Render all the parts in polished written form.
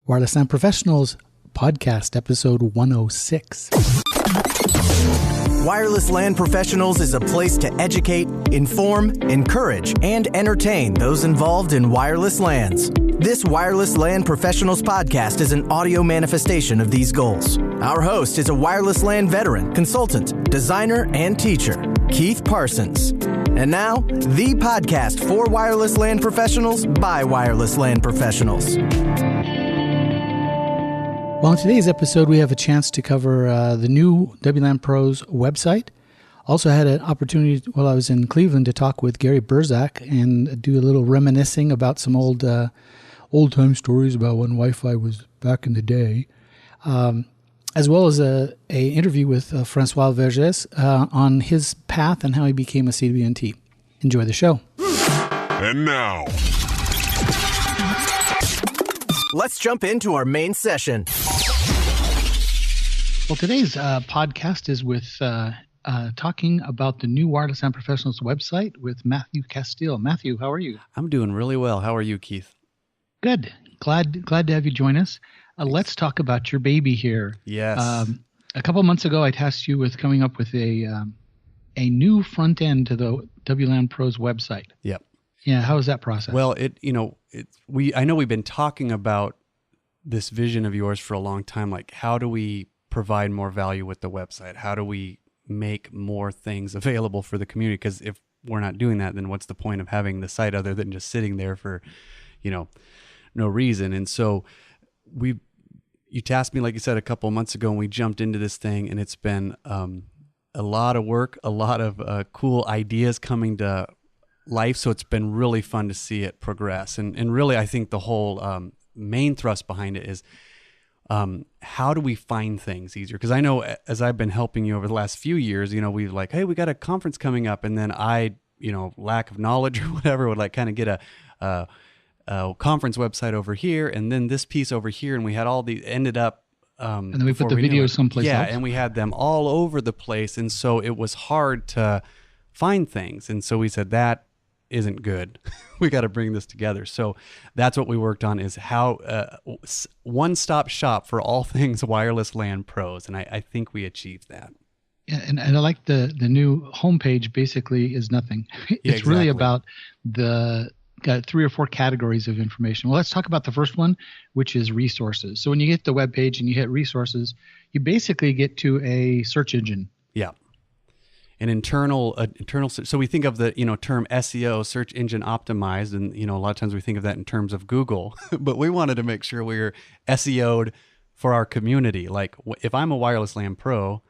Wireless LAN Professionals Podcast, episode 106. Wireless LAN Professionals is a place to educate, inform, encourage, and entertain those involved in wireless LANs. This Wireless LAN Professionals podcast is an audio manifestation of these goals. Our host is a wireless LAN veteran, consultant, designer, and teacher, Keith Parsons. And now, the podcast for wireless LAN professionals by wireless LAN professionals. Well, in today's episode, we have a chance to cover the new WLAN Pros website. Also had an opportunity while I was in Cleveland to talk with Gary Berzack and do a little reminiscing about some old-time stories about when Wi-Fi was back in the day, as well as a interview with Francois Verge on his path and how he became a CWNT. Enjoy the show. And now, let's jump into our main session. Well, today's podcast is with talking about the new Wireless LAN Professionals website with Matthew Castile. Matthew, how are you? I'm doing really well. How are you, Keith? Good. Glad to have you join us. Let's talk about your baby here. Yes. A couple months ago, I tasked you with coming up with a new front end to the WLAN Pros website. Yep. Yeah. How was that process? Well, I know we've been talking about this vision of yours for a long time. Like, how do we provide more value with the website? How do we make more things available for the community? Because if we're not doing that, then what's the point of having the site other than just sitting there for, no reason? And so you tasked me, like you said, a couple of months ago, and we jumped into this thing, and it's been a lot of work, a lot of cool ideas coming to life. So it's been really fun to see it progress. And really, I think the whole main thrust behind it is how do we find things easier? Because I know as I've been helping you over the last few years, we've like, hey, we got a conference coming up. And then I, lack of knowledge or whatever, would like kind of get a conference website over here and then this piece over here. And we had all these ended up. And then we put the videos someplace else. Yeah, and we had them all over the place. And so it was hard to find things. And so we said, that isn't good. We got to bring this together. So that's what we worked on, is how one-stop shop for all things wireless LAN pros. And I think we achieved that. Yeah, and I like the new homepage basically is nothing. It's really about got 3 or 4 categories of information. Well, let's talk about the first one, which is resources. So when you get the web page and you hit resources, you basically get to a search engine. Yeah. An internal. So we think of the term SEO, search engine optimized, and a lot of times we think of that in terms of Google. But we wanted to make sure we were SEO'd for our community. Like, if I'm a wireless LAN pro,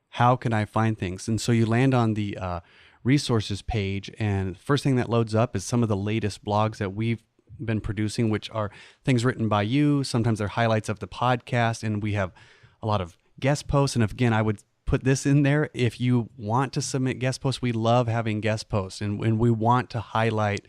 how can I find things? And so you land on the resources page, and the first thing that loads up is some of the latest blogs that we've been producing, which are things written by you. Sometimes they're highlights of the podcast, and we have a lot of guest posts. And again, I would put this in there. If you want to submit guest posts, we love having guest posts, and we want to highlight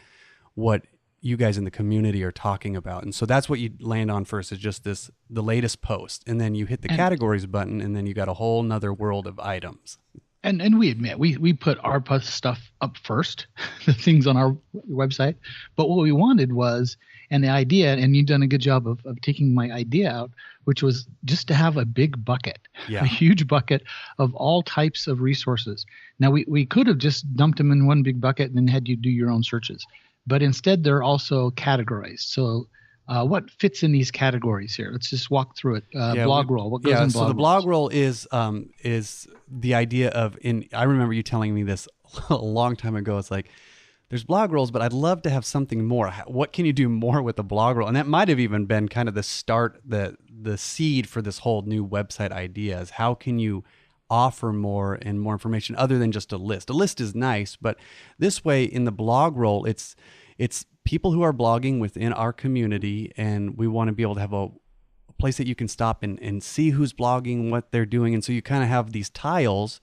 what you guys in the community are talking about. And so that's what you land on first, is just the latest post. And then you hit the categories button, and then you got a whole nother world of items. And we admit, we put our stuff up first, the things on our website. But what we wanted was, and the idea, and you've done a good job of taking my idea out, which was just to have a big bucket, a huge bucket of all types of resources. Now, we could have just dumped them in one big bucket and then had you do your own searches. But instead, they're also categorized. So what fits in these categories here? Let's just walk through it. Blog roll. What goes in blog so the blog roll is the idea of, I remember you telling me this a long time ago. It's like, there's blog rolls, but I'd love to have something more. What can you do more with a blog roll? And that might have even been kind of the start, the seed for this whole new website idea, is how can you offer more and more information other than just a list? A list is nice, but this way in the blog roll, it's people who are blogging within our community, and we want to be able to have a place that you can stop and see who's blogging, what they're doing. And so you kind of have these tiles,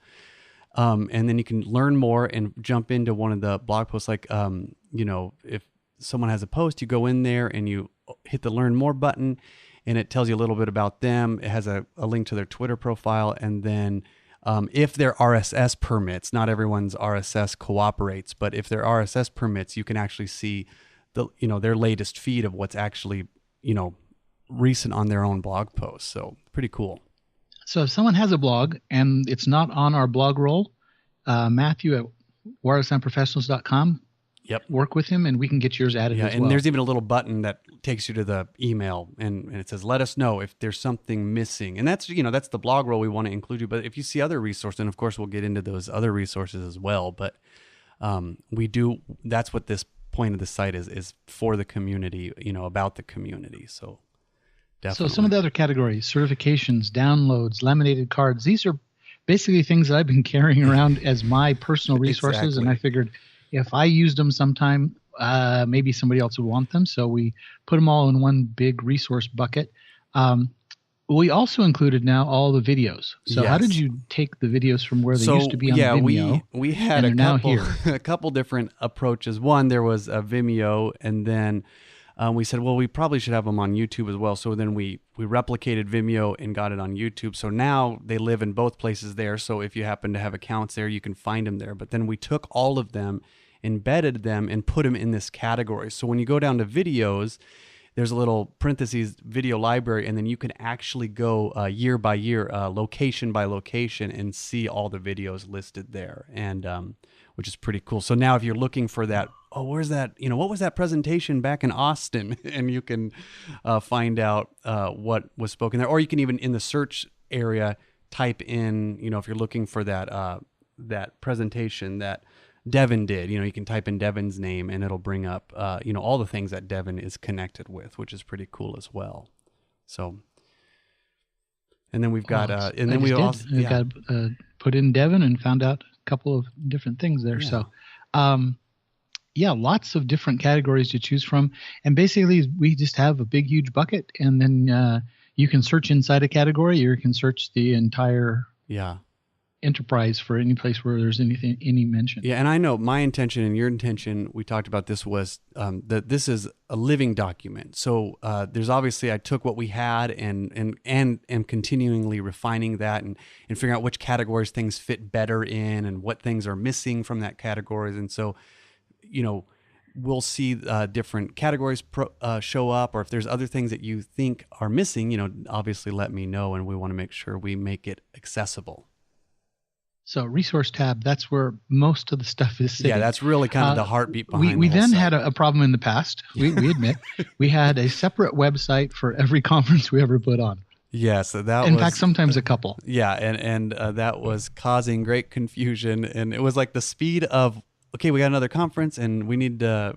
and then you can learn more and jump into one of the blog posts. Like, if someone has a post, you go in there and you hit the learn more button, and it tells you a little bit about them. It has a link to their Twitter profile. And then if their RSS permits, not everyone's RSS cooperates, but if their RSS permits, you can actually see their latest feed of what's actually, recent on their own blog posts. So pretty cool. So if someone has a blog and it's not on our blog roll, Matthew at wirelesslandprofessionals.com, Yep. work with him and we can get yours added as well. And there's even a little button that takes you to the email and it says, let us know if there's something missing. And that's, that's the blog roll we want to include you. But if you see other resources, and of course we'll get into those other resources as well. But that's what this point of the site is for the community, about the community. So definitely. So some of the other categories, certifications, downloads, laminated cards, these are basically things that I've been carrying around as my personal resources. Exactly. And I figured if I used them sometime, maybe somebody else would want them. So we put them all in one big resource bucket. We also included now all the videos. So how did you take the videos from where they used to be on Vimeo? We had a couple different approaches. One, there was a Vimeo, and then we said, well, we probably should have them on YouTube as well. So then we replicated Vimeo and got it on YouTube. So now they live in both places there. So if you happen to have accounts there, you can find them there. But then we took all of them, embedded them, and put them in this category. So when you go down to videos, there's a little parentheses video library, and then you can actually go year by year, location by location, and see all the videos listed there, and which is pretty cool. So now if you're looking for that, where's that? What was that presentation back in Austin? And you can find out what was spoken there, or you can even in the search area type in, if you're looking for that presentation that Devin did, you can type in Devin's name and it'll bring up, all the things that Devin is connected with, which is pretty cool as well. So, and then we've got, we got put in Devin and found out a couple of different things there. Yeah. So, lots of different categories to choose from. And basically we just have a big, huge bucket, and then you can search inside a category, or you can search the entire enterprise for any place where there's any mention. Yeah, and I know my intention and your intention, we talked about this, was that this is a living document. So there's obviously, I took what we had and am continually refining that and figuring out which categories things fit better in and what things are missing from that categories. And so, we'll see different categories show up, or if there's other things that you think are missing, obviously let me know, and we want to make sure we make it accessible. So resource tab, that's where most of the stuff is sitting. Yeah, that's really kind of the heartbeat behind We the whole then site. had a problem in the past. We admit. We had a separate website for every conference we ever put on. Yeah, so in fact, sometimes a couple. Yeah, and that was causing great confusion. And it was like the speed of, okay, we got another conference and we need to,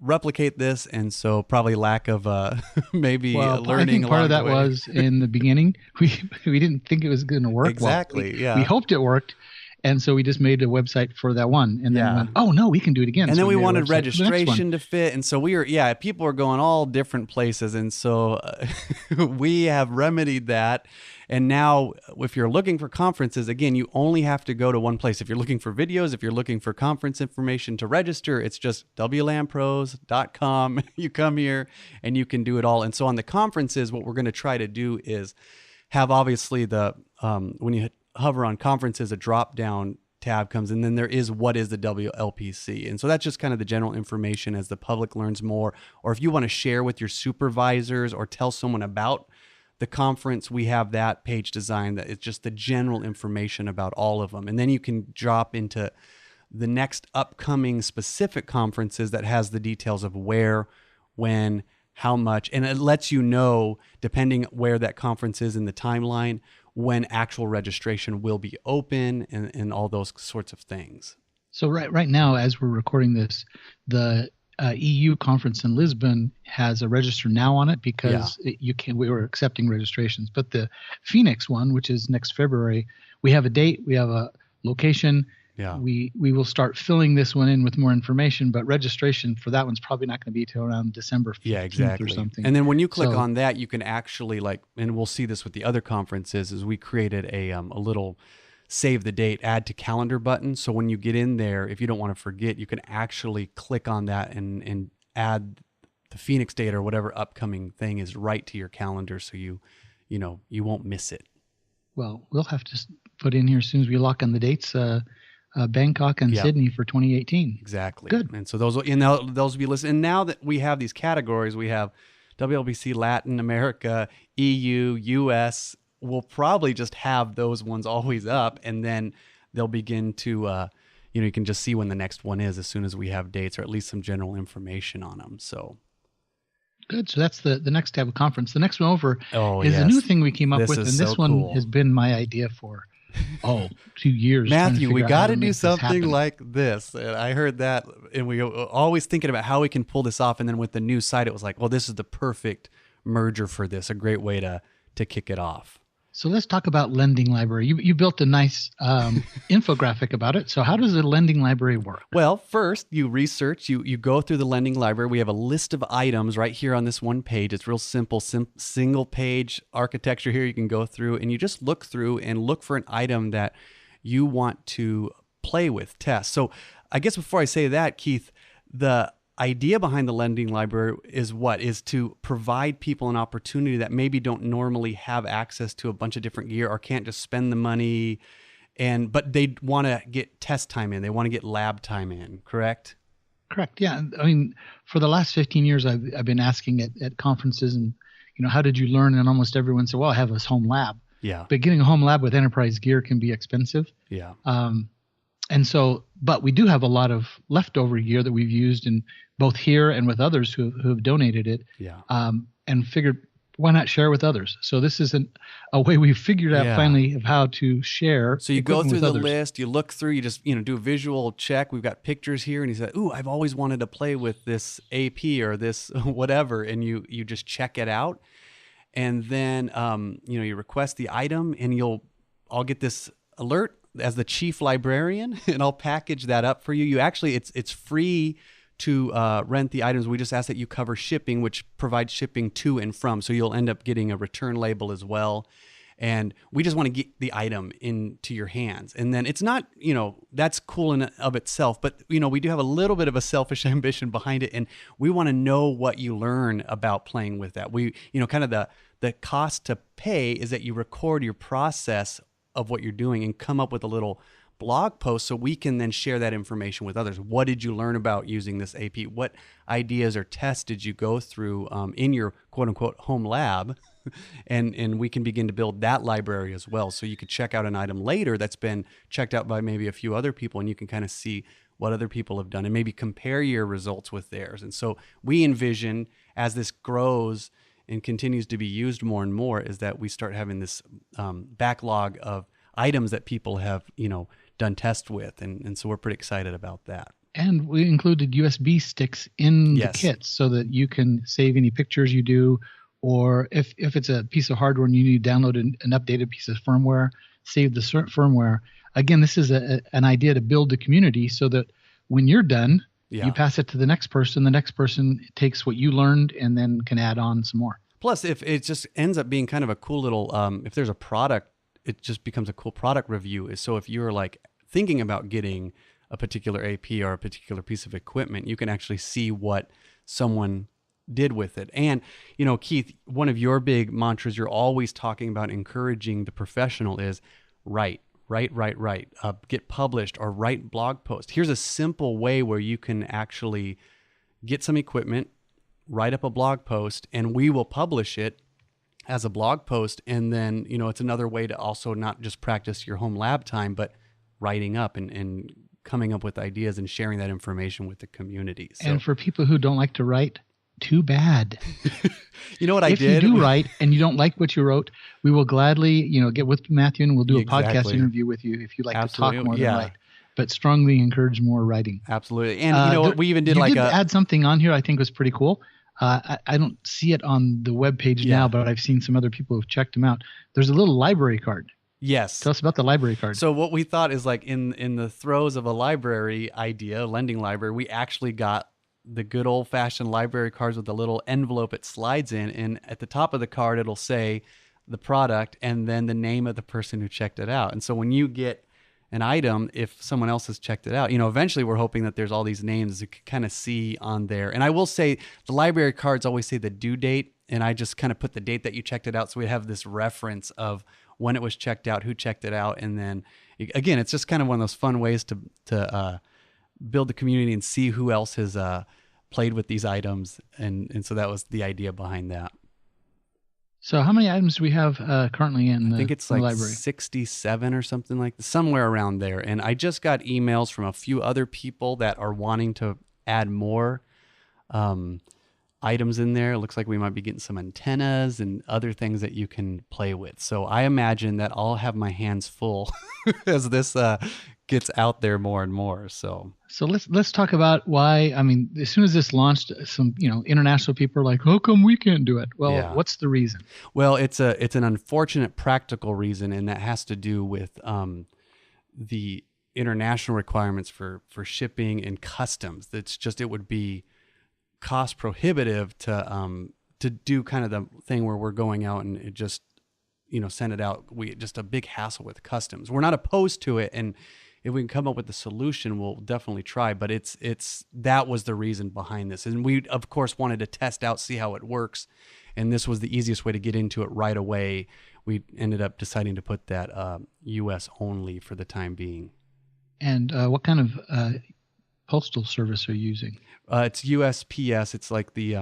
replicate this, and so probably lack of maybe learning. I think part of that way. was in the beginning we didn't think it was going to work. Exactly. We hoped it worked, and so we just made a website for that one, and then went, oh no, we can do it again. And so then we made a wanted website for the next registration one. to fit, and so people were going all different places, and so we have remedied that. And now, if you're looking for conferences, again, you only have to go to one place. If you're looking for videos, if you're looking for conference information to register, it's just WLANpros.com. You come here and you can do it all. And so on the conferences, what we're going to try to do is have obviously when you hover on conferences, a drop-down tab comes, and then there is what is the WLPC. And so that's just kind of the general information as the public learns more. Or if you want to share with your supervisors or tell someone about the conference, we have that page designed that it's just the general information about all of them. And then you can drop into the next upcoming specific conferences that has the details of where, when, how much, and it lets you know, depending where that conference is in the timeline, when actual registration will be open and all those sorts of things. So right now, as we're recording this, the EU conference in Lisbon has a register now on it because we were accepting registrations. But the Phoenix one, which is next February, we have a date, we have a location. Yeah. We will start filling this one in with more information, but registration for that one's probably not going to be till around December 15th or something. And then when you click on that, you can actually and we'll see this with the other conferences, is we created a little save the date, add to calendar button. So when you get in there, if you don't want to forget, you can actually click on that and add the Phoenix date or whatever upcoming thing is right to your calendar. So you won't miss it. Well, we'll have to put in here as soon as we lock on the dates, Bangkok and Sydney for 2018. Exactly. Good. And so those will be listed. And now that we have these categories, we have WLBC Latin America, EU, US will probably just have those ones always up, and then they'll begin to, you can just see when the next one is as soon as we have dates or at least some general information on them. So good. So that's the next tab of conference. The next one over is yes. a new thing we came up with, and this one cool. has been my idea for 2 years. Matthew, we got to do something like this. And I heard that, and we were always thinking about how we can pull this off. And then with the new site, it was like, well, this is the perfect merger for this. A great way to kick it off. So let's talk about lending library. You built a nice infographic about it. So how does a lending library work? Well, first you research, you go through the lending library. We have a list of items right here on this one page. It's real simple, single page architecture here. You can go through and you just look through and look for an item that you want to play with, test. So I guess before I say that, Keith, the idea behind the lending library is to provide people an opportunity that maybe don't normally have access to a bunch of different gear or can't just spend the money, but they want to get test time in, they want to get lab time in. Correct? Yeah. I mean, for the last 15 years, I've been asking at conferences, and how did you learn? And almost everyone said, well, I have this home lab. Yeah. But getting a home lab with enterprise gear can be expensive. Yeah. And so, but we do have a lot of leftover gear that we've used in both here and with others who have donated it. Yeah. And figured, why not share with others? So this is a way we've figured out finally of how to share. So you go through the list, you look through, you just do a visual check. We've got pictures here, and you say, "Ooh, I've always wanted to play with this AP or this whatever," and you just check it out, and then you request the item, and I'll get this alert as the chief librarian, and I'll package that up for you. You actually, it's free to rent the items. We just ask that you cover shipping, which provides shipping to and from. So you'll end up getting a return label as well. And we just want to get the item into your hands. And then it's not, that's cool in and of itself, but we do have a little bit of a selfish ambition behind it. And we want to know what you learn about playing with that. We, kind of the cost to pay is that you record your process of what you're doing and come up with a little blog post so we can then share that information with others. What did you learn about using this AP? What ideas or tests did you go through in your quote unquote home lab? and we can begin to build that library as well. So you could check out an item later that's been checked out by maybe a few other people, and you can kind of see what other people have done and maybe compare your results with theirs. And so we envision, as this grows and continues to be used more and more, is that we start having this backlog of items that people have, done tests with. And so we're pretty excited about that. And we included USB sticks in the kits so that you can save any pictures you do, or if it's a piece of hardware and you need to download an updated piece of firmware, save the firmware. Again, this is an idea to build the community so that when you're done, you pass it to the next person takes what you learned and then can add on some more. Plus, if it just ends up being kind of a cool little, if there's a product, it just becomes a cool product review. So if you're like thinking about getting a particular AP or a particular piece of equipment, you can actually see what someone did with it. And, Keith, one of your big mantras you're always talking about encouraging the professional is write. Get published or write blog posts. Here's a simple way where you can actually get some equipment, write up a blog post, and we will publish it as a blog post. And then, it's another way to also not just practice your home lab time, but writing up and coming up with ideas and sharing that information with the community. So, and for people who don't like to write, too bad. You know what I did? If you do write and you don't like what you wrote, we will gladly, get with Matthew and we'll do a podcast interview with you if you like to talk more than write. But strongly encourage more writing. Absolutely. And we even did add something on here I think was pretty cool. I don't see it on the webpage now, but I've seen some other people who've checked them out. There's a little library card. Yes. Tell us about the library card. So what we thought is like in the throes of a library idea, lending library, we actually got the good old-fashioned library cards with a little envelope it slides in, and at the top of the card it'll say the product and then the name of the person who checked it out. And so when you get an item, if someone else has checked it out, eventually we're hoping that there's all these names you can kind of see on there. And I will say the library cards always say the due date, and I just kind of put the date that you checked it out so we have this reference of when it was checked out, who checked it out, and then again, it's just kind of one of those fun ways to build the community and see who else has played with these items, and so that was the idea behind that. So how many items do we have currently in I think it's the like library? 67 or something like that, somewhere around there. And I just got emails from a few other people that are wanting to add more items in there. It looks like we might be getting some antennas and other things that you can play with. So I imagine that I'll have my hands full as this gets out there more and more. So let's talk about why. I mean, as soon as this launched, some international people are like, "How come we can't do it?" Well, Yeah. what's the reason? Well, it's an unfortunate practical reason, and that has to do with the international requirements for shipping and customs. It would be cost prohibitive to do kind of the thing where we're going out and it just send it out. Just a big hassle with customs. We're not opposed to it, and if we can come up with a solution, we'll definitely try. But that was the reason behind this, and we of course wanted to test out, see how it works, and this was the easiest way to get into it right away. We ended up deciding to put that U.S. only for the time being. And what kind of postal service are you using? It's USPS. It's like the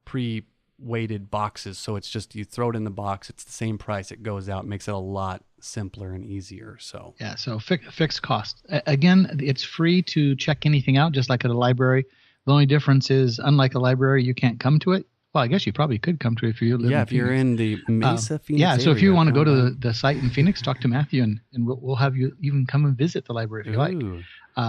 pre-weighted boxes. So it's just you throw it in the box. It's the same price. It goes out. Makes it a lot simpler and easier. So yeah. So fixed cost. Again, it's free to check anything out, just like at a library. The only difference is, unlike a library, you can't come to it. Well, I guess you probably could come to it if you live in Phoenix. You're in the Mesa, Phoenix yeah, so if you area, want to go to the site in Phoenix, talk to Matthew, and we'll have you even come and visit the library if you like.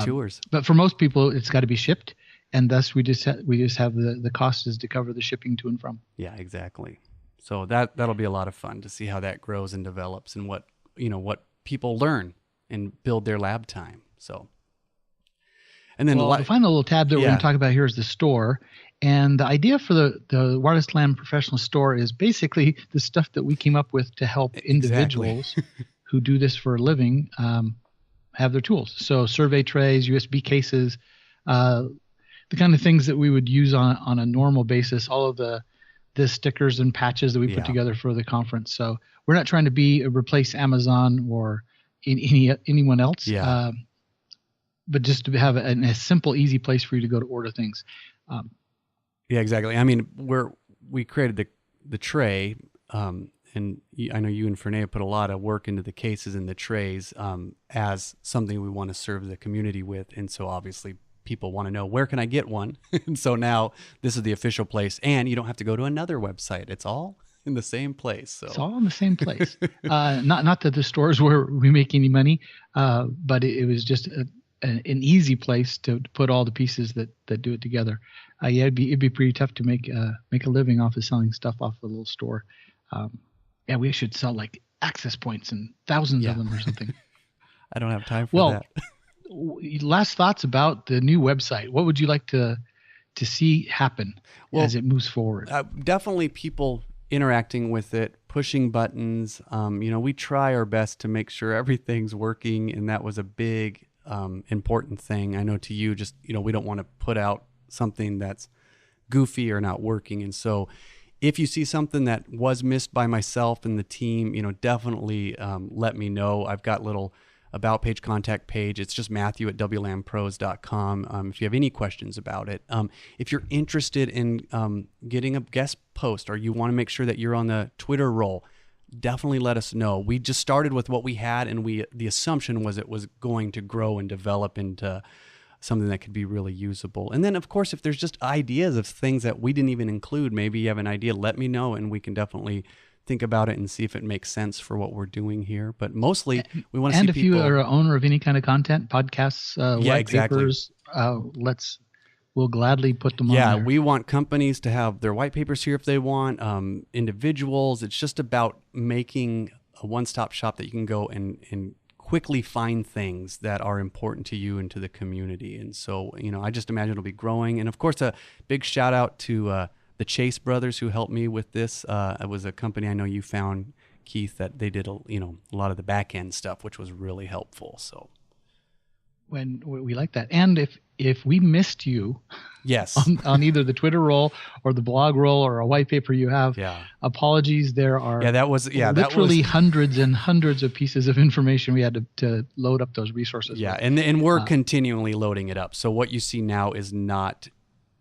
Tours. But for most people, it's got to be shipped, and thus we just have the cost is to cover the shipping to and from. Yeah, exactly. So that'll be a lot of fun to see how that grows and develops, and what people learn and build their lab time. So, and then the final little tab that we're going to talk about here is the store. And the idea for the Wireless LAN Professional Store is basically the stuff that we came up with to help individuals who do this for a living have their tools. So survey trays, USB cases, the kind of things that we would use on a normal basis, all of the stickers and patches that we put together for the conference. So we're not trying to replace Amazon or anyone else, but just to have a simple, easy place for you to go to order things. Yeah, exactly. I mean, we created the tray, and I know you and Franc put a lot of work into the cases and the trays as something we want to serve the community with, and so obviously people want to know, where can I get one? And so now this is the official place, and you don't have to go to another website. It's all in the same place. So it's all in the same place. Not that the stores where we make any money, but it was just an easy place to put all the pieces that do it together. It'd be pretty tough to make a living off of selling stuff off a little store. We should sell like access points and thousands of them or something. I don't have time for that. Last thoughts about the new website. What would you like to see happen as it moves forward? Definitely people interacting with it, pushing buttons. We try our best to make sure everything's working, and that was a big important thing. I know to you, just we don't want to put out something that's goofy or not working, and so if you see something that was missed by myself and the team, definitely let me know. I've got little about page, contact page. It's just matthew@wlanpros.com. If you have any questions about it, if you're interested in getting a guest post, or you want to make sure that you're on the Twitter roll, definitely let us know. We just started with what we had, and the assumption was it was going to grow and develop into something that could be really usable. And then, of course, if there's just ideas of things that we didn't even include, maybe you have an idea, let me know, and we can definitely think about it and see if it makes sense for what we're doing here. But mostly, we want to see people. And if you are an owner of any kind of content, podcasts, white papers, we'll gladly put them on there. Yeah, we want companies to have their white papers here if they want, individuals. It's just about making a one-stop shop that you can go and quickly find things that are important to you and to the community. And so, I just imagine it'll be growing. And of course, a big shout out to the Chase brothers who helped me with this. It was a company I know you found, Keith, that they did a lot of the back end stuff, which was really helpful. So, when we like that. And if we missed you Yes. on either the Twitter roll or the blog roll or a white paper you have, apologies. There are literally hundreds and hundreds of pieces of information we had to load up those resources. Yeah, and we're continually loading it up. So what you see now is not,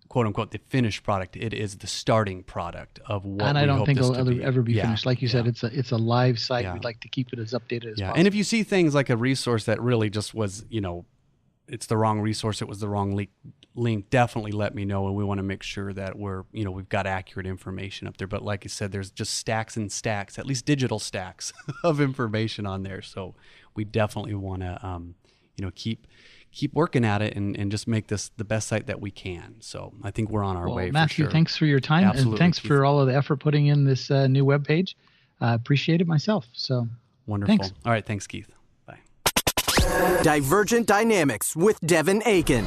quote unquote, the finished product. It is the starting product of what. And I don't think it'll ever be finished. Like you said, it's a live site. Yeah. We'd like to keep it as updated as possible. And if you see things like a resource that really just was, it's the wrong resource, it was the wrong link, definitely let me know, and we want to make sure that we've got accurate information up there. But like you said, there's just stacks and stacks, at least digital stacks of information on there. So we definitely want to keep working at it and just make this the best site that we can. So I think we're on our way. Matthew, for sure. Thanks for your time. Absolutely, and thanks Keith. for all of the effort putting in this new webpage. Appreciate it myself. So wonderful. Thanks. All right. Thanks, Keith. Bye. Divergent Dynamics with Devin Akin.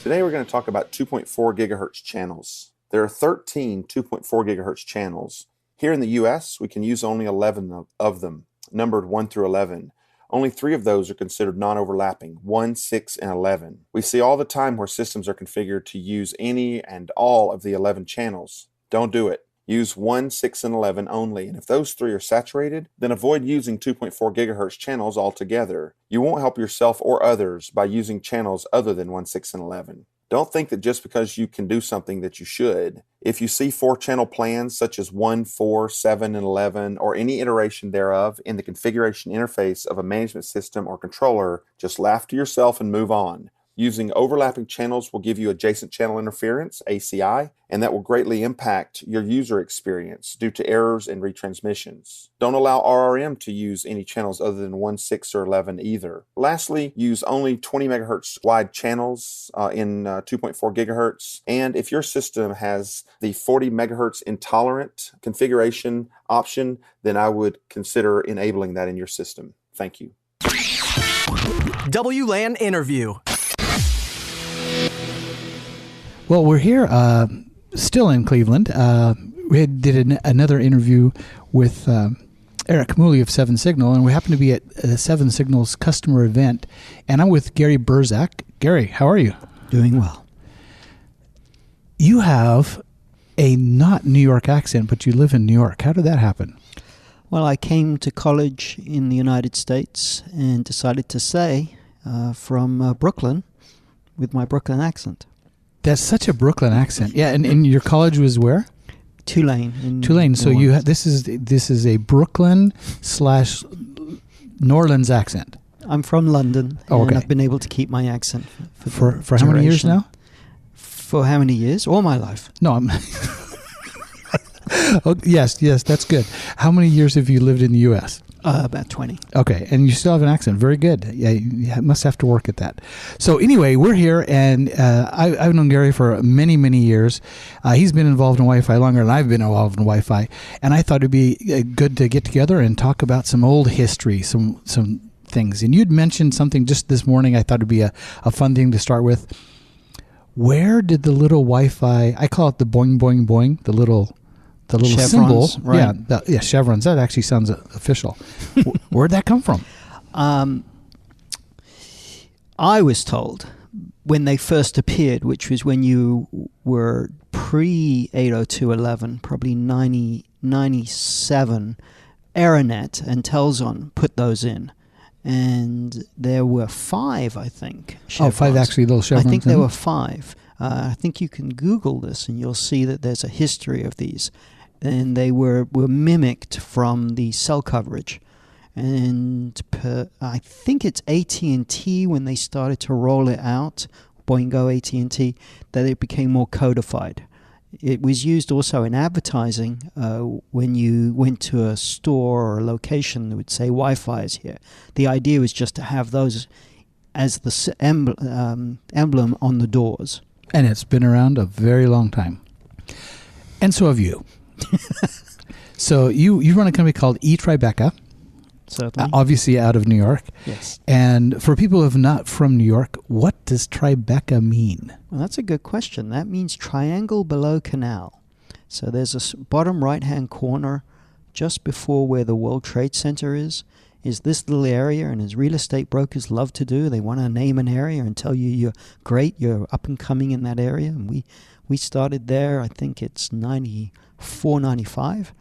Today we're going to talk about 2.4 gigahertz channels. There are 13 2.4 gigahertz channels. Here in the US, we can use only 11 of them, numbered 1 through 11. Only 3 of those are considered non-overlapping, 1, 6, and 11. We see all the time where systems are configured to use any and all of the 11 channels. Don't do it. Use 1, 6, and 11 only, and if those 3 are saturated, then avoid using 2.4 gigahertz channels altogether. You won't help yourself or others by using channels other than 1, 6, and 11. Don't think that just because you can do something that you should. If you see 4-channel plans such as 1, 4, 7, and 11, or any iteration thereof in the configuration interface of a management system or controller, just laugh to yourself and move on. Using overlapping channels will give you adjacent channel interference, ACI, and that will greatly impact your user experience due to errors and retransmissions. Don't allow RRM to use any channels other than 1, 6, or 11 either. Lastly, use only 20 megahertz wide channels in 2.4 gigahertz. And if your system has the 40 megahertz intolerant configuration option, then I would consider enabling that in your system. Thank you. WLAN interview. Well, we're here still in Cleveland. We did another interview with Eric Mooley of 7 Signal, and we happen to be at 7 Signal's customer event. And I'm with Gary Berzack. Gary, how are you? Doing well. You have a not New York accent, but you live in New York. How did that happen? Well, I came to college in the United States and decided to stay from Brooklyn with my Brooklyn accent. That's such a Brooklyn accent. Yeah, and your college was where? Tulane. Tulane. So this is a Brooklyn / New Orleans accent. I'm from London, and I've been able to keep my accent for how many years now? For how many years? All my life. No, I'm. Oh, yes, that's good. How many years have you lived in the U.S.? About 20. Okay, and you still have an accent. Very good. Yeah, you must have to work at that. So anyway, we're here, and I've known Gary for many, many years. He's been involved in Wi-Fi longer than I've been involved in Wi-Fi, and I thought it'd be good to get together and talk about some old history, some things. And you'd mentioned something just this morning I thought it'd be a fun thing to start with. Where did the little Wi-Fi, I call it the boing, boing, boing, the little chevrons, symbol, right. yeah, chevrons. That actually sounds official. Where'd that come from? I was told when they first appeared, which was when you were pre-802.11, probably 97, Aranet and Telzon put those in. And there were 5, I think. Chevrons. 5 actually little chevrons. I think there were 5. I think you can Google this and you'll see that there's a history of these. And they were mimicked from the cell coverage. And I think it's AT&T when they started to roll it out, Boingo AT&T, that it became more codified. It was used also in advertising when you went to a store or a location that would say Wi-Fi is here. The idea was just to have those as the emblem on the doors. And it's been around a very long time. And so have you. So you run a company called eTribeca. Certainly. Obviously out of New York. Yes. And for people who are not from New York, what does Tribeca mean? Well, that's a good question. That means triangle below canal. So there's a bottom right-hand corner just before where the World Trade Center is. is this little area, and as real estate brokers love to do, they want to name an area and tell you you're great, you're up and coming in that area. And we started there, I think it's 94, 95,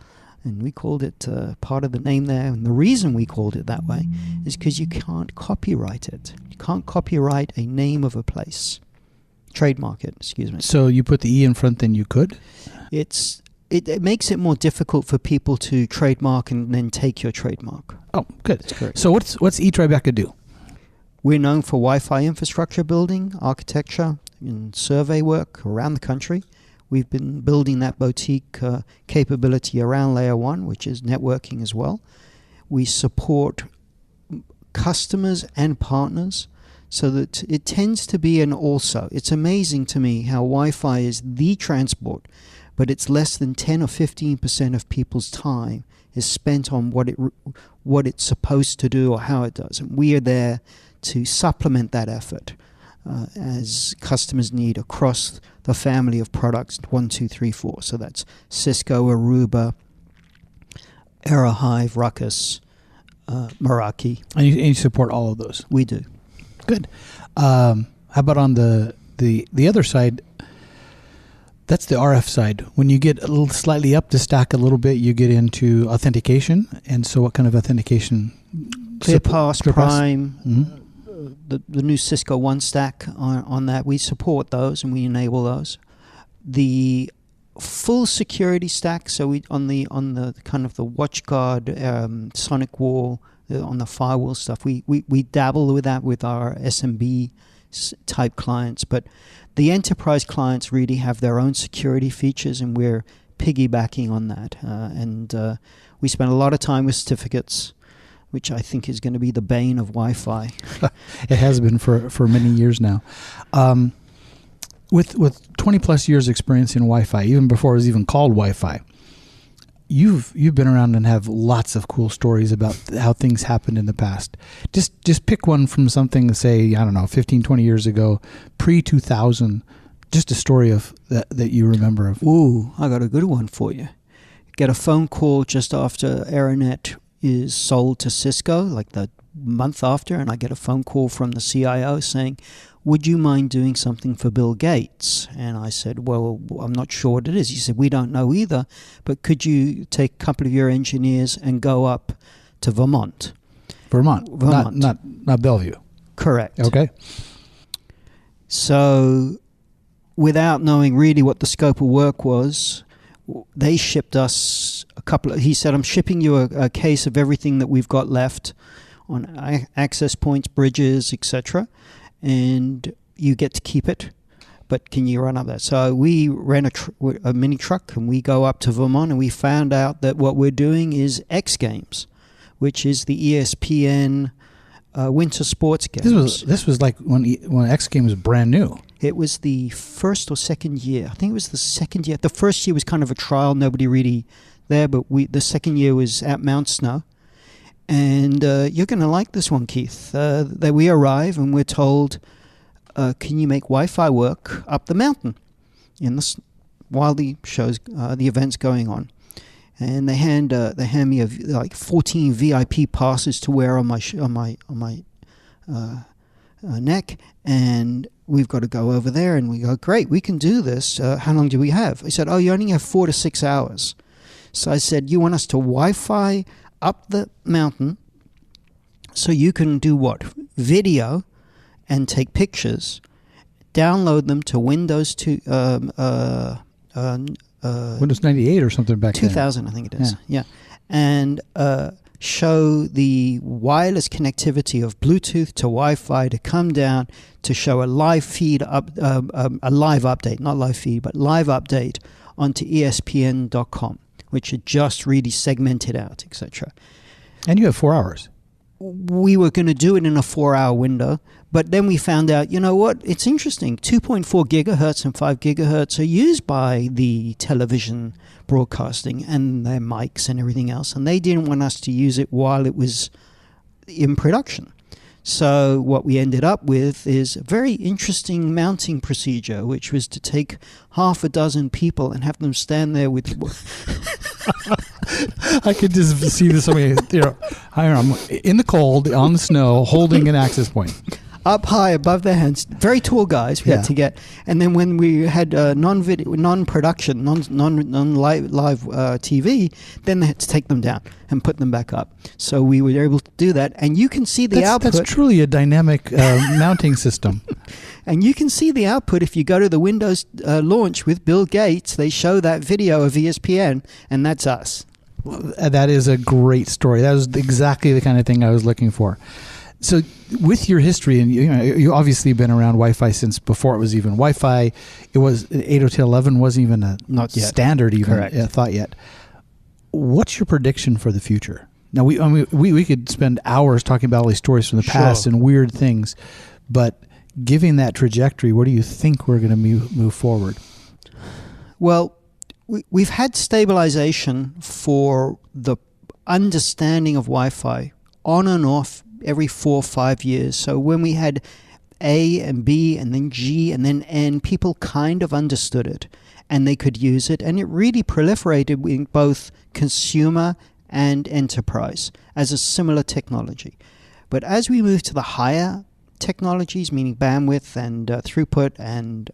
and we called it part of the name there. And the reason we called it that way is because you can't copyright it. You can't copyright a name of a place. Trademark it, excuse me. So you put the E in front than you could? It makes it more difficult for people to trademark and then take your trademark. Oh, good. That's correct. So what's eTribeca do? We're known for Wi-Fi infrastructure building, architecture, and survey work around the country. We've been building that boutique capability around Layer 1, which is networking as well. We support customers and partners so that it tends to be an also. It's amazing to me how Wi-Fi is the transport, but it's less than 10 or 15% of people's time is spent on what it's supposed to do or how it does. And we are there to supplement that effort as customers need across the family of products 1, 2, 3, 4. So that's Cisco, Aruba, Aerohive, Ruckus, Meraki. And you support all of those? We do. Good. How about on the other side? That's the RF side. When you get a little slightly up the stack a little bit, you get into authentication. And so what kind of authentication? ClearPass, Prime, the new Cisco One stack on that. We support those and we enable those. The full security stack, so we on the kind of the WatchGuard, Sonic Wall, on the firewall stuff, we dabble with that with our SMB type clients, but the enterprise clients really have their own security features, and we're piggybacking on that. And we spend a lot of time with certificates, which I think is going to be the bane of Wi-Fi. It has been for many years now. With 20 plus years experience in Wi-Fi, even before it was even called Wi-Fi, you've been around and have lots of cool stories about how things happened in the past. Just pick one from something, say, I don't know, 15, 20 years ago, pre-2000, just a story of that you remember of. Ooh, I got a good one for you. Get a phone call just after Aeronet is sold to Cisco, like the month after, and I get a phone call from the CIO saying, would you mind doing something for Bill Gates? And I said, well, I'm not sure what it is. He said, we don't know either, but could you take a couple of your engineers and go up to Vermont? Vermont. Not Bellevue. Correct. Okay. So without knowing really what the scope of work was, they shipped us he said, I'm shipping you a case of everything that we've got left on access points, bridges, etc., and you get to keep it, but can you run up that? So we ran a mini truck, and we go up to Vermont, and we found out that what we're doing is X Games, which is the ESPN winter sports games. This was like when X Games was brand new. It was the first or second year. I think it was the second year. The first year was kind of a trial, nobody really there, but the second year was at Mount Snow. And you're going to like this one, Keith. That we arrive and we're told, can you make Wi-Fi work up the mountain while the event's going on? And they hand me like 14 VIP passes to wear on my neck, and we've got to go over there. And we go, great, we can do this. How long do we have? He said, you only have 4 to 6 hours. So I said, you want us to Wi-Fi up the mountain so you can do what? Video and take pictures, download them to Windows Windows 98 or something back 2000, then. 2000, I think it is. Yeah. And show the wireless connectivity of Bluetooth to Wi-Fi to come down to show a live feed, a live update, not live feed, but live update onto ESPN.com, which had just really segmented out, etc. And you have 4 hours. We were going to do it in a 4-hour window, but then we found out, you know what? It's interesting. 2.4 gigahertz and 5 gigahertz are used by the television broadcasting and their mics and everything else, and they didn't want us to use it while it was in production. So what we ended up with is a very interesting mounting procedure, which was to take half a dozen people and have them stand there with I could just see this. Somebody, I'm in the cold, on the snow, holding an access point. Up high above their heads, very tall guys we had to get. And then when we had non-production, non-live TV, then they had to take them down and put them back up. So we were able to do that. And you can see the output. That's truly a dynamic mounting system. And you can see the output if you go to the Windows launch with Bill Gates. They show that video of ESPN, and that's us. That is a great story. That was exactly the kind of thing I was looking for. So with your history, and you obviously been around Wi-Fi since before it was even Wi-Fi. It was 802.11 wasn't even a standard even thought yet. What's your prediction for the future? Now we could spend hours talking about all these stories from the past and weird things, but given that trajectory, where do you think we're going to move forward? Well, we've had stabilization for the understanding of Wi-Fi on and off every 4 or 5 years. So when we had A and B and then G and then N, people kind of understood it and they could use it. And it really proliferated in both consumer and enterprise as a similar technology. But as we move to the higher technologies, meaning bandwidth and throughput and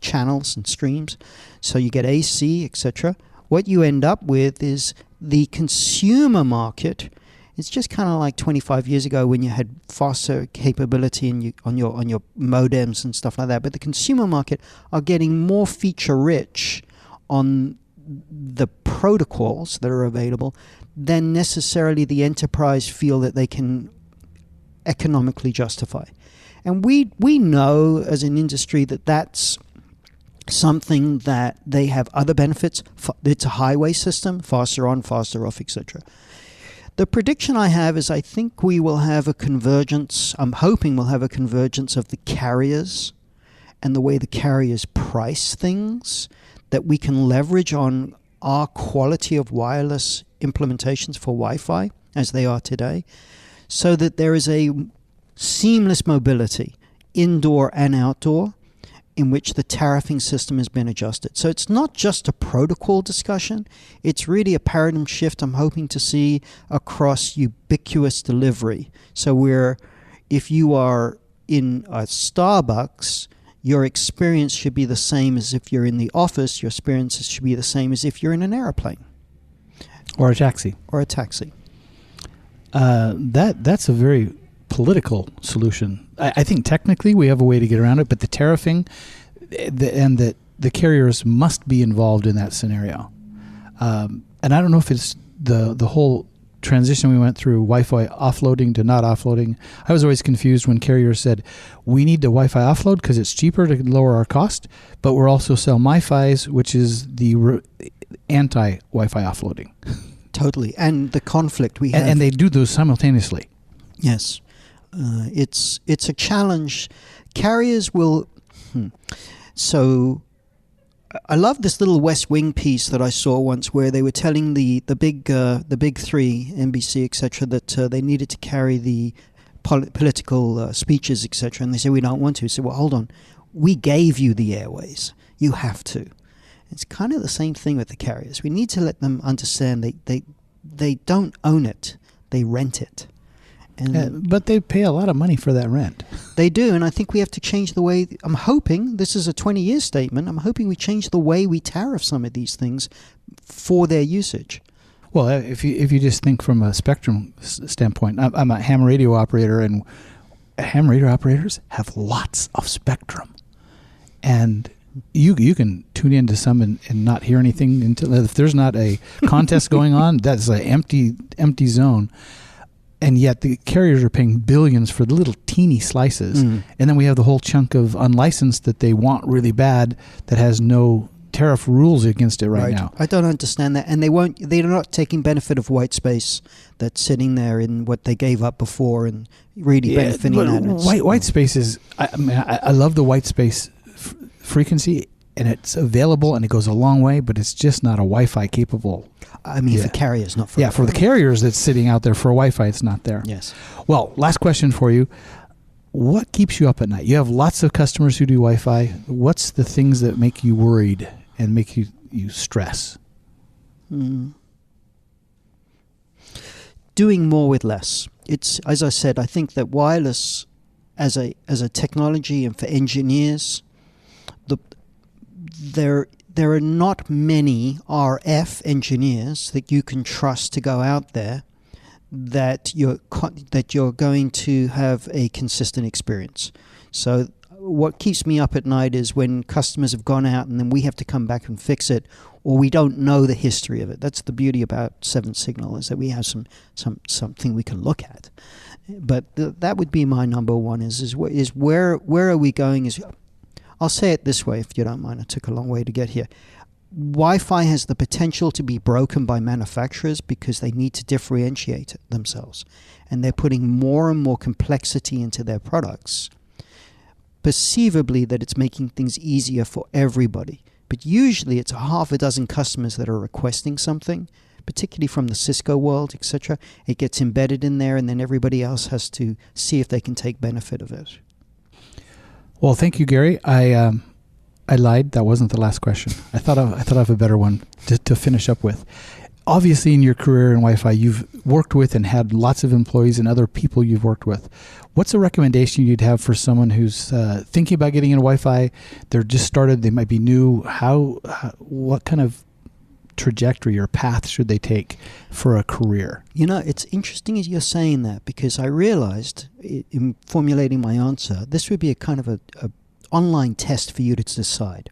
channels and streams, so you get AC, etc., what you end up with is the consumer market. It's just kind of like 25 years ago when you had faster capability on your modems and stuff like that. But the consumer market are getting more feature rich on the protocols that are available than necessarily the enterprise feel that they can economically justify. And we know as an industry that that's something that they have other benefits. It's a highway system, faster on, faster off, etc. The prediction I have is I think we will have a convergence. I'm hoping we'll have a convergence of the carriers and the way the carriers price things that we can leverage on our quality of wireless implementations for Wi-Fi as they are today, so that there is a seamless mobility, indoor and outdoor, in which the tariffing system has been adjusted. So it's not just a protocol discussion, it's really a paradigm shift I'm hoping to see across ubiquitous delivery. So if you are in a Starbucks, your experience should be the same as if you're in the office, your experiences should be the same as if you're in an airplane. Or a taxi. That's a very political solution. I think technically we have a way to get around it, but the tariffing and the carriers must be involved in that scenario. And I don't know if it's the whole transition we went through, Wi-Fi offloading to not offloading. I was always confused when carriers said, we need to Wi-Fi offload because it's cheaper to lower our cost, but we're also sell MiFis, which is the anti-Wi-Fi offloading. Totally. And the conflict we have. And they do those simultaneously. Yes. It's a challenge. Carriers will... So I love this little West Wing piece that I saw once where they were telling the big three, NBC, etc., that they needed to carry the political speeches, etc., and they said, we don't want to. So, well, hold on. We gave you the airways. You have to. It's kind of the same thing with the carriers. We need to let them understand they don't own it. They rent it. But they pay a lot of money for that rent. They do, and I think we have to change the way. I'm hoping, this is a 20-year statement, I'm hoping we change the way we tariff some of these things for their usage. Well, if you just think from a spectrum standpoint, I'm a ham radio operator, and ham radio operators have lots of spectrum. And you can tune into some and not hear anything until if there's not a contest going on, that's an empty zone. And yet the carriers are paying billions for the little teeny slices. And then we have the whole chunk of unlicensed that they want really bad that has no tariff rules against it right now. I don't understand that. And they're not taking benefit of white space that's sitting there in what they gave up before and really benefiting that. White space is, I love the white space frequency, and it's available and it goes a long way, but it's just not a Wi-Fi capable. I mean, for carriers, not for... for the carriers that's sitting out there for Wi-Fi, it's not there. Yes. Well, last question for you. What keeps you up at night? You have lots of customers who do Wi-Fi. What's the things that make you worried and make you stress? Doing more with less. It's, as I said, I think that wireless as a technology and for engineers, there are not many RF engineers that you can trust to go out there that you're going to have a consistent experience. So what keeps me up at night is when customers have gone out and then we have to come back and fix it, or we don't know the history of it. That's the beauty about 7 Signal, is that we have something we can look at. But that would be my number one, is where are we going? I'll say it this way, if you don't mind. It took a long way to get here. Wi-Fi has the potential to be broken by manufacturers because they need to differentiate themselves. And they're putting more and more complexity into their products, perceivably that it's making things easier for everybody. But usually it's a half a dozen customers that are requesting something, particularly from the Cisco world, etc. It gets embedded in there, and then everybody else has to see if they can take benefit of it. Well, thank you, Gary. I lied. That wasn't the last question. I thought of a better one to finish up with. Obviously, in your career in Wi-Fi, you've worked with and had lots of employees and other people you've worked with. What's a recommendation you'd have for someone who's thinking about getting into Wi-Fi? They're just started. They might be new. What kind of trajectory or path should they take for a career? You know, it's interesting as you're saying that, because I realized in formulating my answer, this would be a kind of a online test for you to decide.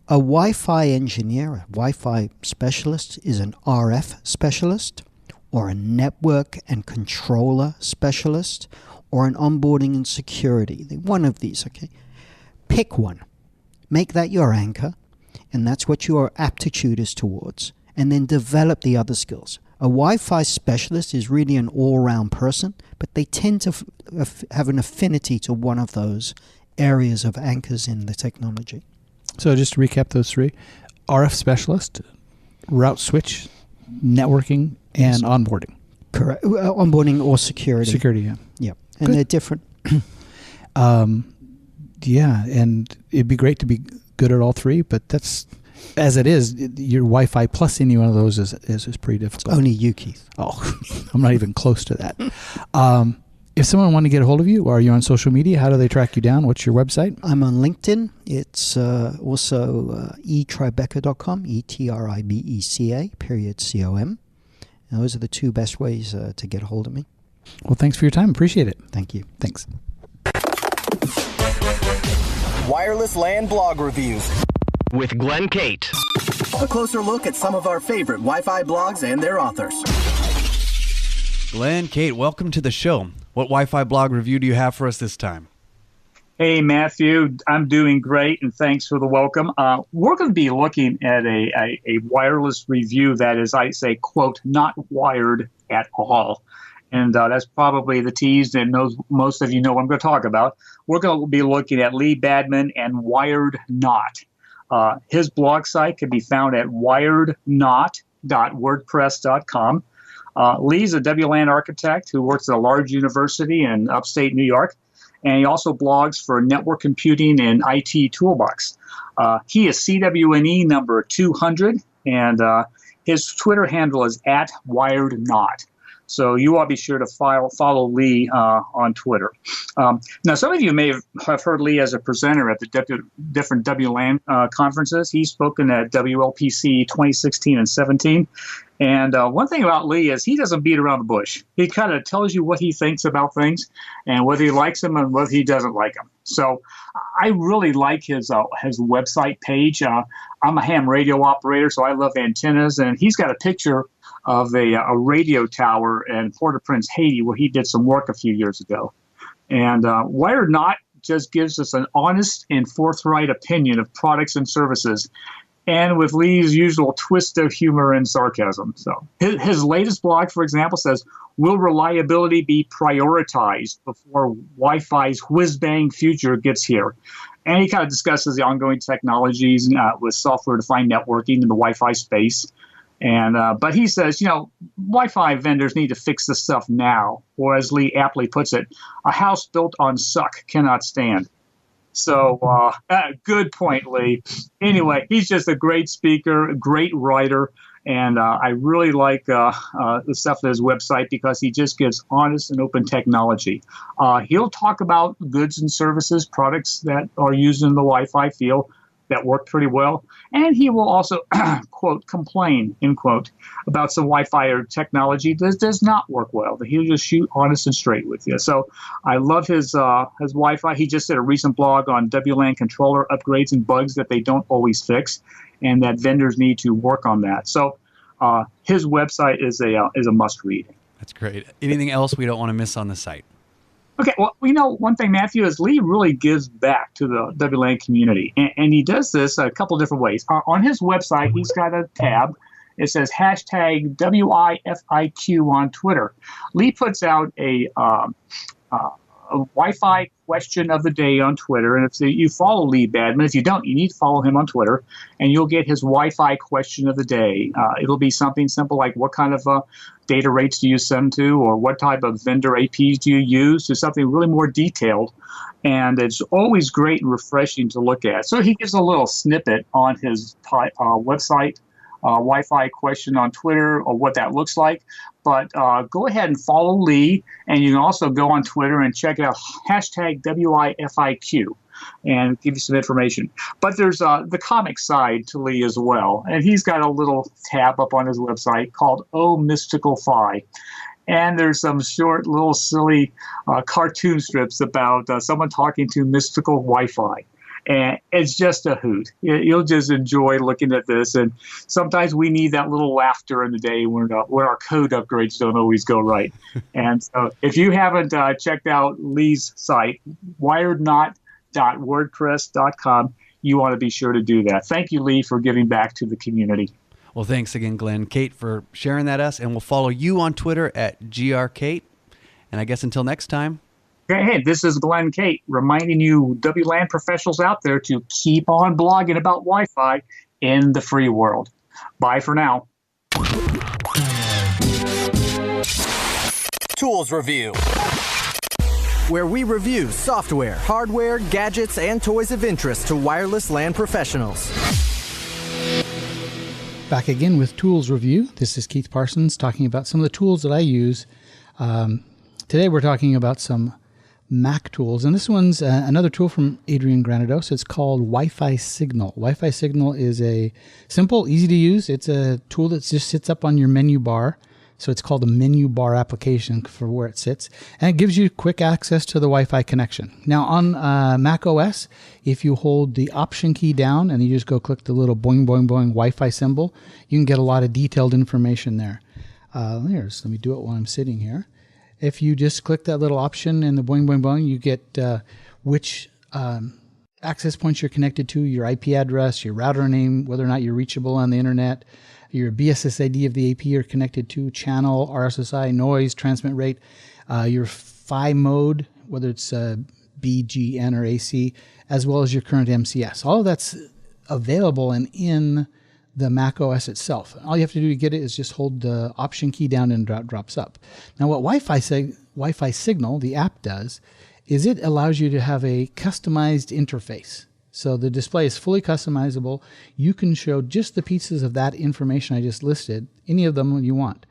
A Wi-Fi engineer, a Wi-Fi specialist, is an RF specialist, or a network and controller specialist, or an onboarding and security. One of these, okay? Pick one. Make that your anchor, and that's what your aptitude is towards, and then develop the other skills. A Wi-Fi specialist is really an all-round person, but they tend to have an affinity to one of those areas of anchors in the technology. So just to recap those 3, RF specialist, route switch, networking, and onboarding. Correct. Onboarding or security. Security, yeah. Yeah. And Good. they're different. Yeah, and it'd be great to be good at all 3, but that's, as it is, your Wi-Fi plus any one of those is pretty difficult. Only you, Keith. Oh, I'm not even close to that. If someone wanted to get a hold of you, or are you on social media, how do they track you down? What's your website? I'm on LinkedIn. It's also etribeca.com, ETRIBECA.com. And those are the 2 best ways to get a hold of me. Well, thanks for your time. Appreciate it. Thank you. Thanks. Wireless LAN blog reviews with Glenn Cate. A closer look at some of our favorite Wi-Fi blogs and their authors. Glenn Cate, welcome to the show. What Wi-Fi blog review do you have for us this time? Hey, Matthew. I'm doing great, and thanks for the welcome. We're going to be looking at a wireless review that is, I say, quote, not wired at all. And that's probably the tease, and most of you know what I'm going to talk about. We're going to be looking at Lee Badman and Wired Not. His blog site can be found at wirednot.wordpress.com. Lee's a WLAN architect who works at a large university in upstate New York, and he also blogs for Network Computing and IT Toolbox. He is CWNE number 200, and his Twitter handle is @WiredNot. So you all be sure to follow Lee on Twitter. Now, some of you may have heard Lee as a presenter at the different WLAN conferences. He's spoken at WLPC 2016 and 17. And one thing about Lee is he doesn't beat around the bush. He kind of tells you what he thinks about things and whether he likes them and whether he doesn't like them. So I really like his website page. I'm a ham radio operator, so I love antennas. And he's got a picture of a radio tower in Port-au-Prince, Haiti, where he did some work a few years ago. And Wired Not just gives us an honest and forthright opinion of products and services, and with Lee's usual twist of humor and sarcasm. So his latest blog, for example, says, will reliability be prioritized before Wi-Fi's whiz-bang future gets here? And he kind of discusses the ongoing technologies with software-defined networking in the Wi-Fi space. And but he says, Wi-Fi vendors need to fix this stuff now, or as Lee aptly puts it, a house built on suck cannot stand. So good point, Lee. Anyway, he's just a great speaker, a great writer. And I really like the stuff on his website because he just gives honest and open technology. He'll talk about goods and services, products that are used in the Wi-Fi field that work pretty well. And he will also, quote, complain, end quote, about some Wi-Fi or technology that does not work well. He'll just shoot honest and straight with you. So I love his Wi-Fi. He just did a recent blog on WLAN controller upgrades and bugs that they don't always fix, and that vendors need to work on that. So his website is a must-read. That's great. Anything else we don't want to miss on the site? Okay, well, one thing, Matthew, is Lee really gives back to the WLAN community, and he does this a couple different ways. On his website, he's got a tab. It says hashtag WIFIQ on Twitter. Lee puts out a Wi-Fi question of the day on Twitter, and if you follow Lee Badman, if you don't, you need to follow him on Twitter, and you'll get his Wi-Fi question of the day. It'll be something simple like what kind of data rates do you send to, or what type of vendor APs do you use, to something really more detailed, and it's always great and refreshing to look at. So he gives a little snippet on his website, Wi-Fi question on Twitter, or what that looks like. But go ahead and follow Lee, and you can also go on Twitter and check out hashtag WIFIQ and give you some information. But there's the comic side to Lee as well, and he's got a little tab up on his website called Oh Mystical Fi. And there's some short, little silly cartoon strips about someone talking to mystical Wi-Fi. And it's just a hoot. You'll just enjoy looking at this. And sometimes we need that little laughter in the day when our code upgrades don't always go right. And so if you haven't checked out Lee's site, wiredknot.wordpress.com, you want to be sure to do that. Thank you, Lee, for giving back to the community. Well, thanks again, Glenn. Kate, for sharing that us. And we'll follow you on Twitter at grkate. And I guess until next time. Hey, this is Glenn Kate reminding you WLAN professionals out there to keep on blogging about Wi-Fi in the free world. Bye for now. Tools Review, where we review software, hardware, gadgets, and toys of interest to wireless LAN professionals. Back again with Tools Review. This is Keith Parsons talking about some of the tools that I use. Today we're talking about some Mac tools, and this one's another tool from Adrian Granados. It's called Wi-Fi Signal. Wi-Fi Signal is a simple, easy to use. It's a tool that just sits up on your menu bar, so it's called a menu bar application for where it sits, and it gives you quick access to the Wi-Fi connection. Now on Mac OS, if you hold the Option key down and you just go click the little boing boing boing Wi-Fi symbol, you can get a lot of detailed information there. Let me do it while I'm sitting here. If you just click that little option in the boing, boing, boing, you get which access points you're connected to, your IP address, your router name, whether or not you're reachable on the internet, your BSSID of the AP you're connected to, channel, RSSI, noise, transmit rate, your PHY mode, whether it's B, G, N, or AC, as well as your current MCS. All of that's available and in the Mac OS itself. All you have to do to get it is just hold the Option key down and it drops up. Now what Wi-Fi Signal, the app, does is it allows you to have a customized interface. So the display is fully customizable. You can show just the pieces of that information I just listed, any of them you want.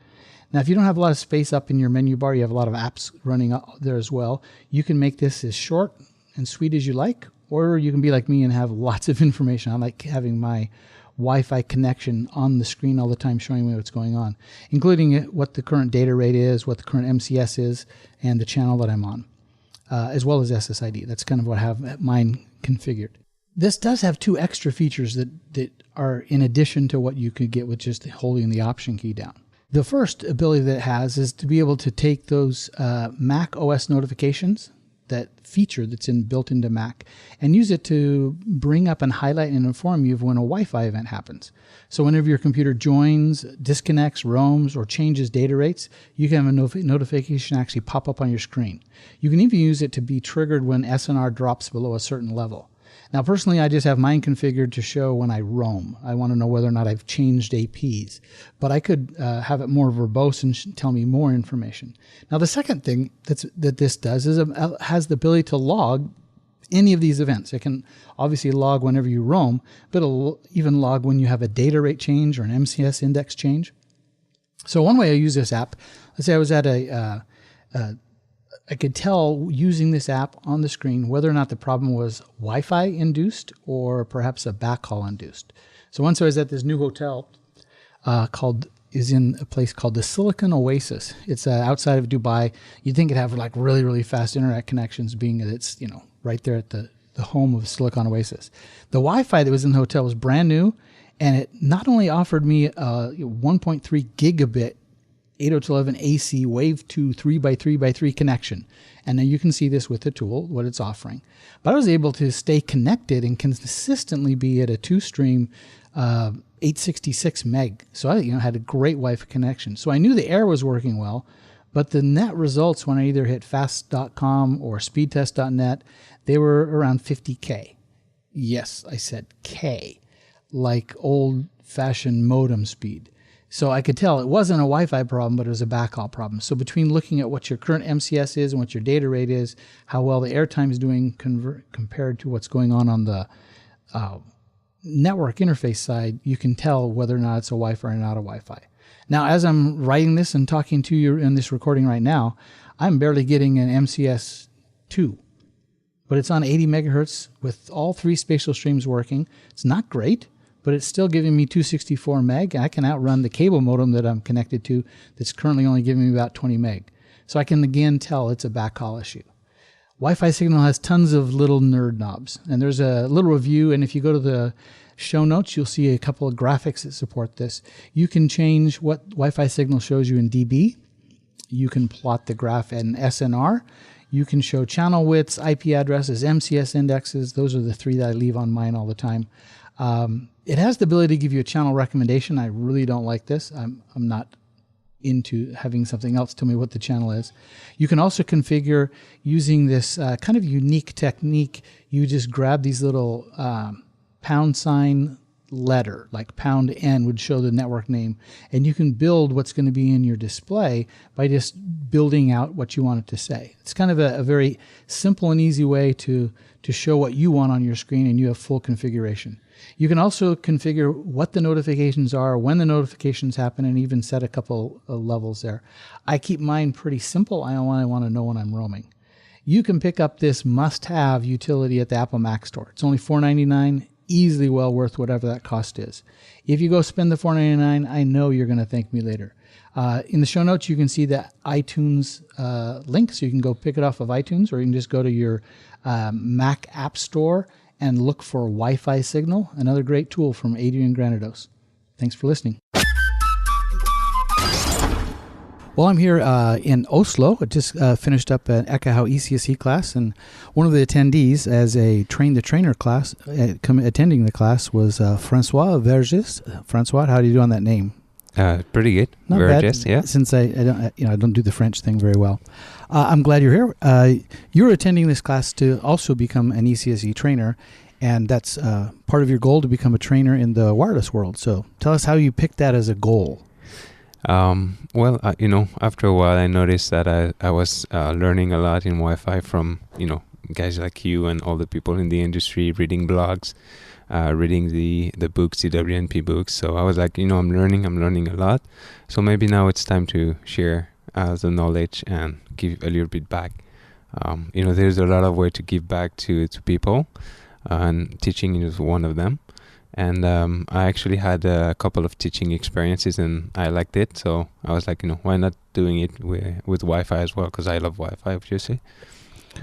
Now if you don't have a lot of space up in your menu bar, you have a lot of apps running up there as well, you can make this as short and sweet as you like, or you can be like me and have lots of information. I like having my Wi-Fi connection on the screen all the time showing me what's going on, including what the current data rate is, what the current MCS is, and the channel that I'm on, as well as SSID. That's kind of what I have mine configured. This does have two extra features that are in addition to what you could get with just holding the Option key down. The first ability that it has is to be able to take those Mac OS notifications, that feature that's built into Mac, and use it to bring up and highlight and inform you of when a Wi-Fi event happens. So whenever your computer joins, disconnects, roams, or changes data rates, you can have a notification actually pop up on your screen. You can even use it to be triggered when SNR drops below a certain level. Now personally, I just have mine configured to show when I roam. I want to know whether or not I've changed APs, but I could have it more verbose and tell me more information. Now the second thing that this does is it has the ability to log any of these events. It can obviously log whenever you roam, but it'll even log when you have a data rate change or an MCS index change. So one way I use this app, let's say I was at I could tell using this app on the screen whether or not the problem was Wi-Fi induced or perhaps a backhaul induced. So once I was at this new hotel is in a place called the Silicon Oasis. It's outside of Dubai. You'd think it'd have like really, really fast internet connections, being that it's right there at the home of Silicon Oasis. The Wi-Fi that was in the hotel was brand new, and it not only offered me a 1.3 gigabit 802.11 AC Wave 2 3x3x3 connection. And now you can see this with the tool, what it's offering. But I was able to stay connected and consistently be at a 2-stream 866 meg. So I had a great Wi-Fi connection. So I knew the air was working well, but the net results when I either hit fast.com or speedtest.net, they were around 50K. Yes, I said K, like old-fashioned modem speed. So I could tell it wasn't a Wi-Fi problem, but it was a backhaul problem. So between looking at what your current MCS is and what your data rate is, how well the airtime is doing compared to what's going on the network interface side, you can tell whether or not it's a Wi-Fi or not a Wi-Fi. Now, as I'm writing this and talking to you in this recording right now, I'm barely getting an MCS 2, but it's on 80 megahertz with all 3 spatial streams working. It's not great, but it's still giving me 264 meg. I can outrun the cable modem that I'm connected to that's currently only giving me about 20 meg. So I can again tell it's a backhaul issue. Wi-Fi signal has tons of little nerd knobs, and there's a little review, and if you go to the show notes, you'll see a couple of graphics that support this. You can change what Wi-Fi signal shows you in dB. You can plot the graph in SNR. You can show channel widths, IP addresses, MCS indexes. Those are the 3 that I leave on mine all the time. It has the ability to give you a channel recommendation. I really don't like this. I'm not into having something else tell me what the channel is. You can also configure using this kind of unique technique. You just grab these little pound sign letter, like pound N would show the network name, and you can build what's going to be in your display by just building out what you want it to say. It's kind of a very simple and easy way to show what you want on your screen, and you have full configuration. You can also configure what the notifications are, when the notifications happen, and even set a couple of levels there. I keep mine pretty simple. I only want to know when I'm roaming. You can pick up this must-have utility at the Apple Mac Store. It's only $4.99, easily well worth whatever that cost is. If you go spend the $4.99, I know you're going to thank me later. In the show notes, you can see the iTunes link, so you can go pick it off of iTunes, or you can just go to your Mac App Store and look for Wi-Fi Signal, another great tool from Adrian Granados. Thanks for listening. Well, I'm here in Oslo. I just finished up an Ekahau ECSE class, and one of the attendees as a train-the-trainer class, attending the class was Francois Verge. Francois, how do you do on that name? Pretty good. Not Verge, bad, yeah. Since I don't do the French thing very well. I'm glad you're here. You're attending this class to also become an ECSE trainer, and that's part of your goal to become a trainer in the wireless world. So tell us how you picked that as a goal. After a while, I noticed that I was learning a lot in Wi-Fi from, guys like you and all the people in the industry, reading blogs, reading the books, CWNT books. So I was like, I'm learning a lot. So maybe now it's time to share the knowledge and give a little bit back. There's a lot of way to give back to people, and teaching is one of them. And I actually had a couple of teaching experiences, and I liked it. So I was like, why not doing it with Wi-Fi as well? Because I love Wi-Fi, obviously.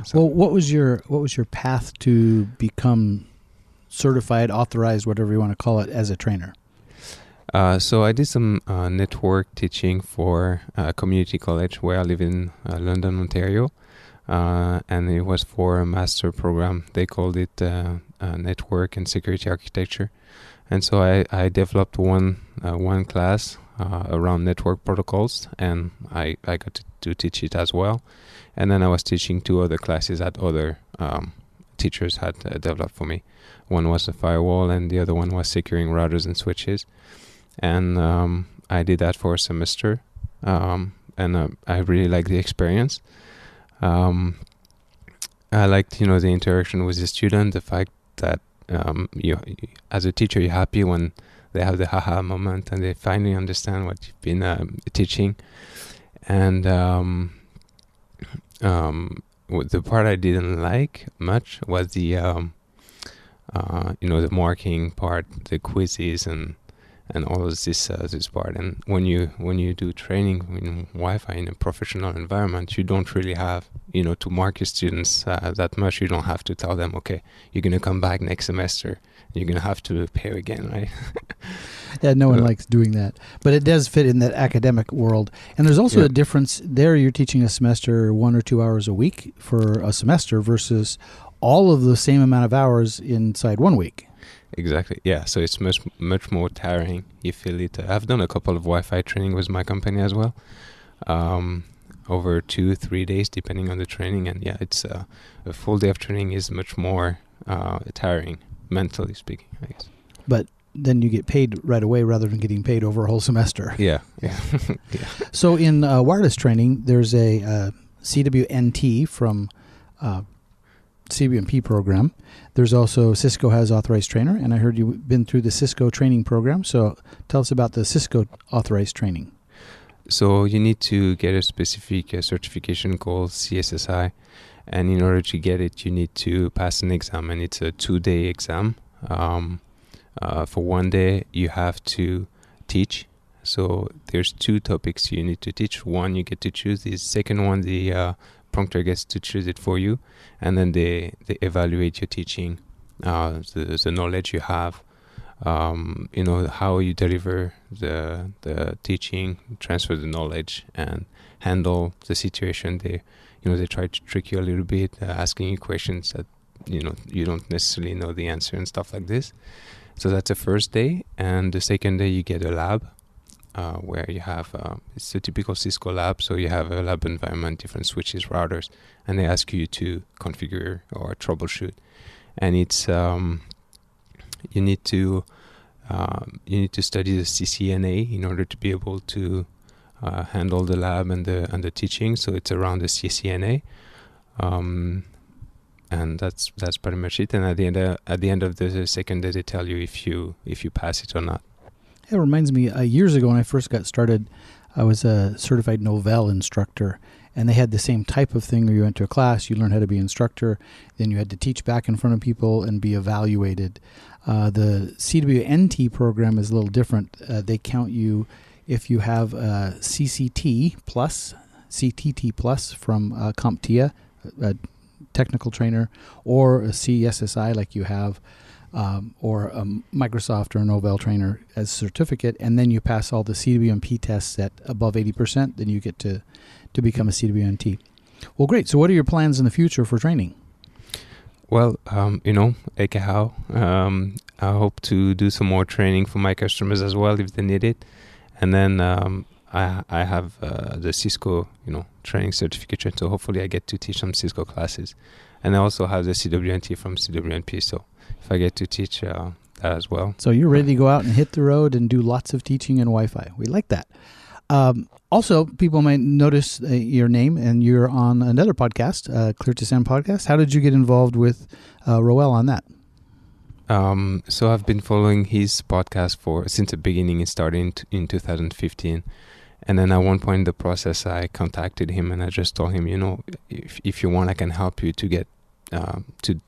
So. Well, what was your path to become certified, authorized, whatever you want to call it, as a trainer? So I did some network teaching for a community college where I live in London, Ontario. And it was for a master program. They called it Network and Security Architecture. And so I developed one class around network protocols, and I got to teach it as well. And then I was teaching 2 other classes that other teachers had developed for me. One was a firewall, and the other one was securing routers and switches. And I did that for a semester, and I really liked the experience. I liked, the interaction with the student, the fact that you, as a teacher, you're happy when they have the haha moment and they finally understand what you've been teaching. And the part I didn't like much was the marking part, the quizzes and all of this part. And when you do training in Wi-Fi in a professional environment, you don't really have to mark your students that much. You don't have to tell them, okay, you're gonna come back next semester, you're gonna have to pay again, right? Yeah, no one likes doing that, but it does fit in that academic world. And there's also a difference there. You're teaching a semester 1 or 2 hours a week for a semester versus all of the same amount of hours inside 1 week. Exactly. Yeah. So it's much more tiring. You feel it. I've done a couple of Wi-Fi training with my company as well, over 2-3 days, depending on the training. And yeah, it's a full day of training is much more tiring, mentally speaking, I guess. But then you get paid right away rather than getting paid over a whole semester. Yeah. So in wireless training, there's a CWNT from CWNP program. There's also Cisco has authorized trainer, and I heard you've been through the Cisco training program. So tell us about the Cisco authorized training. So you need to get a specific certification called CSSI, and in order to get it, you need to pass an exam, and it's a 2-day exam. For 1 day, you have to teach. So there's 2 topics you need to teach. One you get to choose. The second one, the prompter gets to choose it for you, and then they evaluate your teaching, the knowledge you have, how you deliver the teaching, transfer the knowledge, and handle the situation. They try to trick you a little bit, asking you questions that you don't necessarily know the answer and stuff like this. So that's the first day, and the second day you get a lab. Where you have, it's a typical Cisco lab, so you have a lab environment, different switches, routers, and they ask you to configure or troubleshoot. And it's you need to study the CCNA in order to be able to handle the lab and the teaching. So it's around the CCNA, and that's pretty much it. And at the end of the second day, they tell you if you pass it or not. It reminds me, years ago when I first got started, I was a certified Novell instructor, and they had the same type of thing where you went to a class, you learned how to be an instructor, then you had to teach back in front of people and be evaluated. The CWNT program is a little different. They count you if you have a CCT plus, CTT plus from CompTIA, a technical trainer, or a CSSI like you have, or a Microsoft or a Novell trainer as a certificate, and then you pass all the CWNP tests at above 80%, then you get to become a CWNT. Well, great. So what are your plans in the future for training? Well, how I hope to do some more training for my customers as well if they need it. And then I have the Cisco, training certification, so hopefully I get to teach some Cisco classes. And I also have the CWNT from CWNP, so if I get to teach that as well. So you're ready to go out and hit the road and do lots of teaching in Wi-Fi. We like that. Also, people might notice your name, and you're on another podcast, Clear to Send podcast. How did you get involved with Roel on that? So I've been following his podcast since the beginning. It started in 2015. And then at one point in the process, I contacted him and I just told him, if you want, I can help you to get to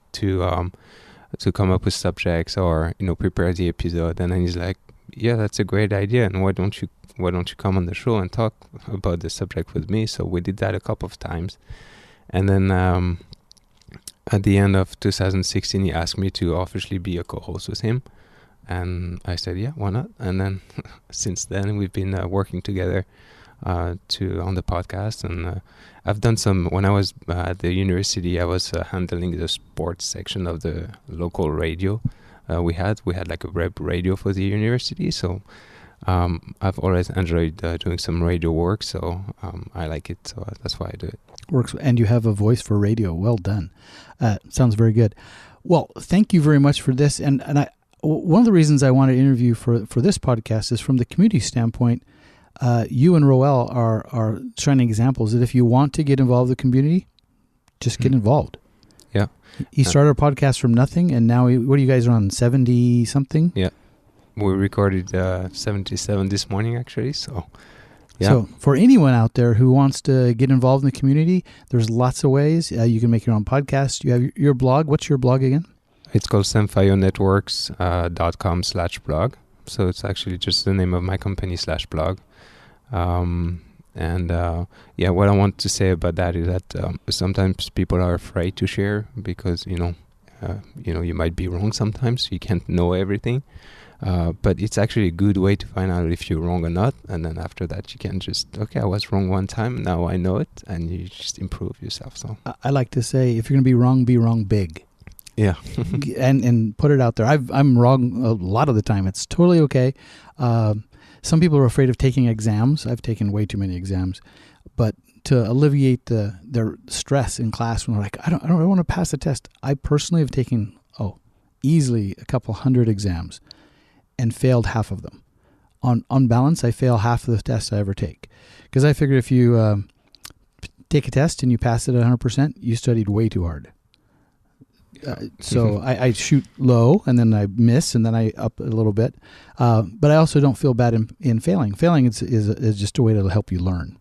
come up with subjects or prepare the episode. And then he's like, yeah, that's a great idea, and why don't you come on the show and talk about the subject with me? So we did that a couple of times, and then at the end of 2016 he asked me to officially be a co-host with him, and I said, yeah, why not? And then since then we've been working together on the podcast, and I've done some. When I was at the university, I was handling the sports section of the local radio. We had like a web radio for the university, so I've always enjoyed doing some radio work, so I like it, so that's why I do it. Works, and you have a voice for radio. Well done. Sounds very good. Well, thank you very much for this. And one of the reasons I want to interview for this podcast is from the community standpoint. You and Roel are shining examples that if you want to get involved in the community, just get involved. Yeah. He started a podcast from nothing, and now what are you guys on, 70 something? Yeah. We recorded 77 this morning, actually. So, yeah. So for anyone out there who wants to get involved in the community, there's lots of ways. You can make your own podcast. You have your blog. What's your blog again? It's called semfionetworks.com/blog. So it's actually just the name of my company /blog. What I want to say about that is that sometimes people are afraid to share because, you might be wrong sometimes. You can't know everything. But it's actually a good way to find out if you're wrong or not. And then after that, you can just, okay, I was wrong one time. Now I know it. And you just improve yourself. So I like to say, if you're going to be wrong big. Yeah. and put it out there. I'm wrong a lot of the time. It's totally okay. Some people are afraid of taking exams. I've taken way too many exams. But to alleviate their stress in class when they're like, I don't want to pass the test. I personally have taken, easily a couple hundred exams and failed half of them. On balance, I fail half of the tests I ever take. Because I figured if you take a test and you pass it at 100%, you studied way too hard. So I shoot low, and then I miss, and then I up a little bit. But I also don't feel bad in failing. Failing is just a way to help you learn.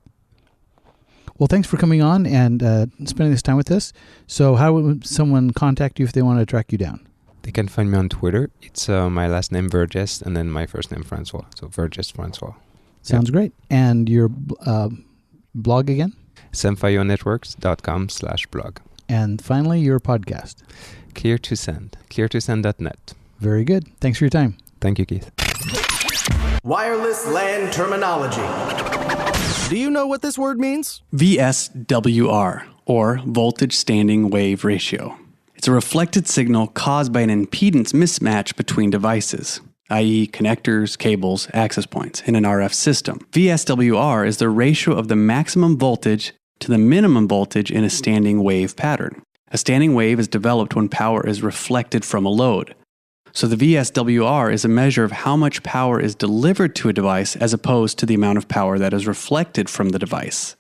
Well, thanks for coming on and spending this time with us. So how would someone contact you if they want to track you down? They can find me on Twitter. It's my last name, Verge, and then my first name, Francois. So Verge Francois. Sounds great. And your blog again? semfionetworks.com/blog. And finally, your podcast. clear2send.net. Very good. Thanks for your time. Thank you, Keith. Wireless LAN terminology. Do you know what this word means? VSWR, or voltage standing wave ratio. It's a reflected signal caused by an impedance mismatch between devices, i.e. connectors, cables, access points, in an RF system. VSWR is the ratio of the maximum voltage to the minimum voltage in a standing wave pattern. A standing wave is developed when power is reflected from a load. So the VSWR is a measure of how much power is delivered to a device as opposed to the amount of power that is reflected from the device.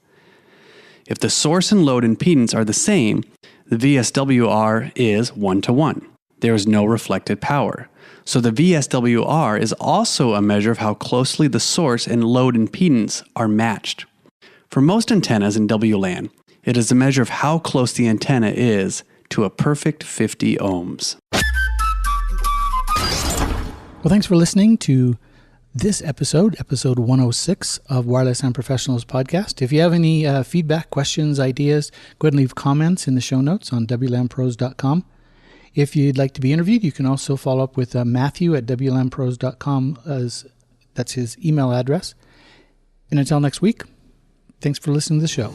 If the source and load impedance are the same, the VSWR is 1-to-1. There is no reflected power. So the VSWR is also a measure of how closely the source and load impedance are matched. For most antennas in WLAN, it is a measure of how close the antenna is to a perfect 50 ohms. Well, thanks for listening to this episode 106 of Wireless LAN Professionals podcast. If you have any feedback, questions, ideas, go ahead and leave comments in the show notes on WLANpros.com. If you'd like to be interviewed, you can also follow up with Matthew at WLANpros.com. That's his email address. And until next week, thanks for listening to the show.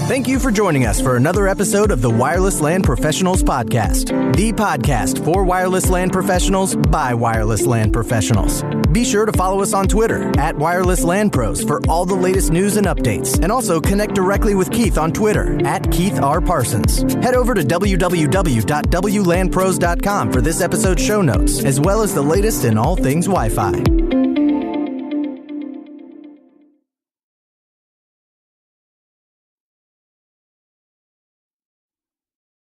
Thank you for joining us for another episode of the Wireless LAN Professionals Podcast, the podcast for wireless LAN professionals by wireless LAN professionals. Be sure to follow us on Twitter at Wireless LAN Pros for all the latest news and updates, and also connect directly with Keith on Twitter at Keith R. Parsons. Head over to www.wlanpros.com for this episode's show notes, as well as the latest in all things Wi-Fi.